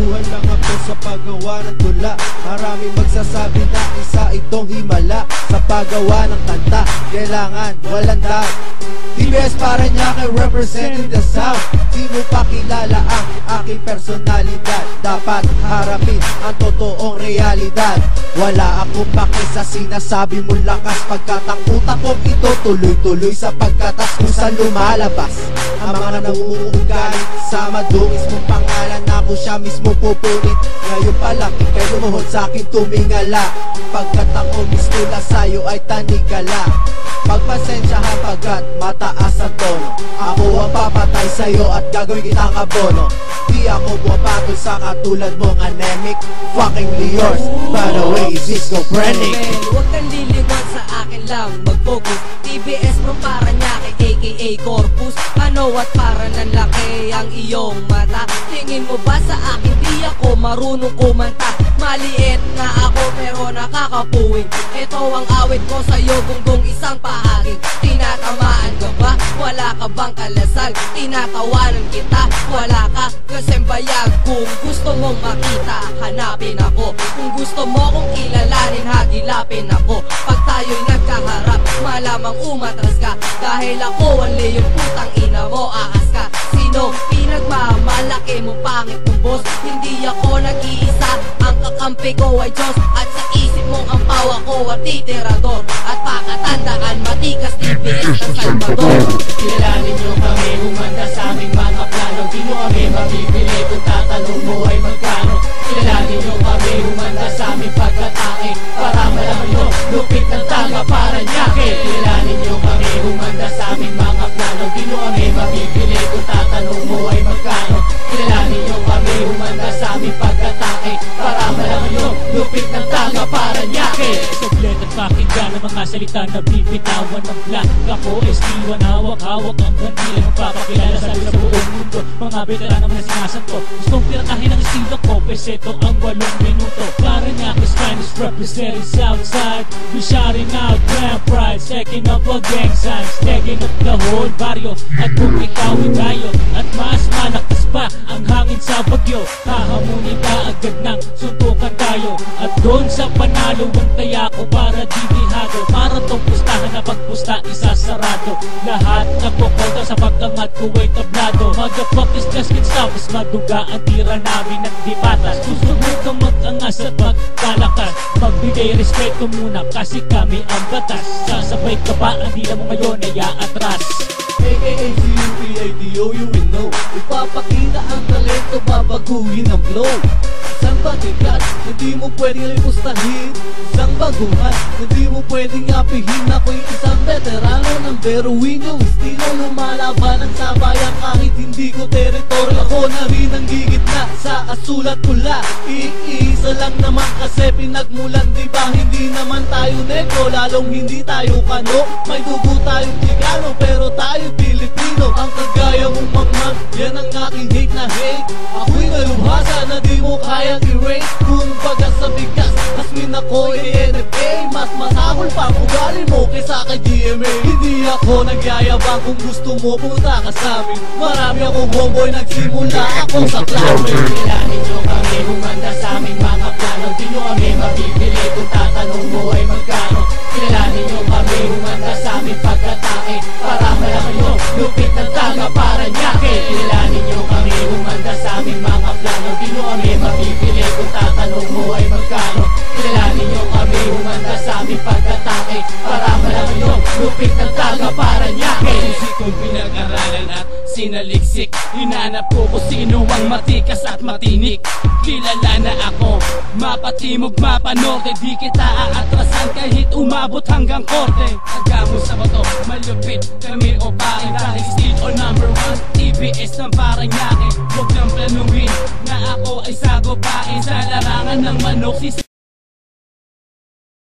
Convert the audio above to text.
Tauhan lang ako sa paggawa ng tula. Maraming magsasabi na isa itong himala. Sa paggawa ng kanta, kailangan walang doubt. TBS Parañaque representing the South. Di mo pa kilala ang aking personalidad. Dapat harapin ang totoong realidad. Wala akong pake sa sinasabi mong lakas, pagkat ang utak ko ito tuloy-tuloy sa pagkatas kung saan lumalabas ang mga nabuugali sa madungis mong pangalan. Ako siya mismo pupunit. Ngayon pala ikay lumuhod sa akin tumingala, pagkat ako mistula sa'yo ay tanigala. Pagpasensyahan pagkat mataas ang tono. Ako ang papatay sa'yo at gagawin kitang abono. Di ako buwapatol sa katulad mong anemic. Fuckingly yours, by the way, is schizophrenic. Huwag kang liliwan sa akin lang mag-focus. TBS from Parañaque aka Corpus. Ano at para ng laki ang iyong mata? Tingin mo ba sa akin di ako marunong kumanta? Maliit na ako pero nakakapuwing. Ito ang awit ko sa'yo, gunggong isang pahaging. Tinatamaan ka ba? Wala ka bang kalasag? Tinatawanan kita, wala ka kasing bayag. Kung gusto mong makita, hanapin ako. Kung gusto mo kong kilalanin, hagilapin ako. Pag tayo'y nagkaharap, malamang umatras ka. Dahil ako ang leyong putang ina mo, ahas ka. Sino pinagmamalaki mo, pangit mong boss? Hindi ako nag-iisa, ang kakampi ko ay Diyos. At sa isip mong ang pawa ko at titirador. At pakatandaan, matikas TBS ng Salvador. Kilalanin nyo kami, humanda sa aming mga plano. Di nyo kami mabibili kung tatanong mo ay magkano. Kilalanin nyo kami, humanda sa aming pagkatake. Para malaman nyo, lupit ng tanga Parañaque. Kilalanin nyo kami, humanda sa aming mga plano. Di nyo kami mabibili kung tatanong mo ay magkano. Kilalanin nyo kami, humanda sa aming pagkatake. Para malaman nyo, lupit ng tanga Parañaque. Soblet at pakinggan ang mga salita na bibitawan ng black. Ako estiwan, hawak-hawak ang bandila. Magpapakilala sa buong mundo, mga veterano na sinasanto. Gustong piratahin ang estilo ko, peseto ang 8 minuto. Parañaque Spanish representing Southside. We shouting out grand pride, checking up our gang signs, tagging up the whole barrio. At kung ikaw tayo, at mas malakas pa ang hangin sa bagyo, hahamunin ka agad ng suntukan tayo. At doon sa panalo ang taya ko para dibihado. Para tong pustahan na pagpusta isasarado. Lahat nagpokontra sa pagkangat ko ay tablado. Motherfuckers just get stop, mas maduga ang tira namin at di patas. Gusto mo kang mag-angas at magkalakas, magbigay respeto muna kasi kami ang batas. Sasabay ka ba ang dila mo ngayon ay aatras? AKA CUPADO, you will know. Ipapakita ang talento, babaguhin ang flow. Isang batikat, hindi mo pwedeng lipustahin. Isang baguhan, hindi mo pwedeng apihin. Ako'y isang veterano ng beruin yung estilo. Lumalaban ang sabayan kahit hindi ko teritoryo. Ako na rin ang gigitna sa asul at pula. Iisa lang naman kasi pinagmulan, diba? Hindi naman tayo negro, lalong hindi tayo kano. May dugo tayong Chicano, pero tayo Pilipino. Ang kagaya mong magmag, yan ang aking hate na hate. Ako'y nalubhasa na di mo kayang i-rate. Kung baga sa bigas, asmin ako ay NFA. Mas masahol pa ang ugali mo kaysa kay GMA. Hindi ako nagyayabang, kung gusto mo punta ka sa amin. Marami akong homeboy, nagsimula ako sa klase. Kilalanin nyo kami, humanda sa aming mga plano. Di nyo kami mabibili kung tatanong mo ay magkano. Kilalanin nyo kami, humanda sa aming pagkatake. Para malaman nyo, lupit ng tanga Parañaque. Kilalanin nyo kami, humanda sa aming mga plano. Di nyo kami mabibili kung tatanong mo ay magkano. Kilalanin nyo kami, humanda sa aming pagkatake. Para malaman nyo, lupit ng tanga Parañaque. Susi ko'y pinag-aralan at sinaliksik. Hinanap ko kung sino ang matikas at matinik. Kilala na ako, mapatimog, mapanorte. Di kita aatrasan kahit umabot hanggang korte. Agamo sa bato, malupit kami o paring. Dahil still all number 1, TBS ng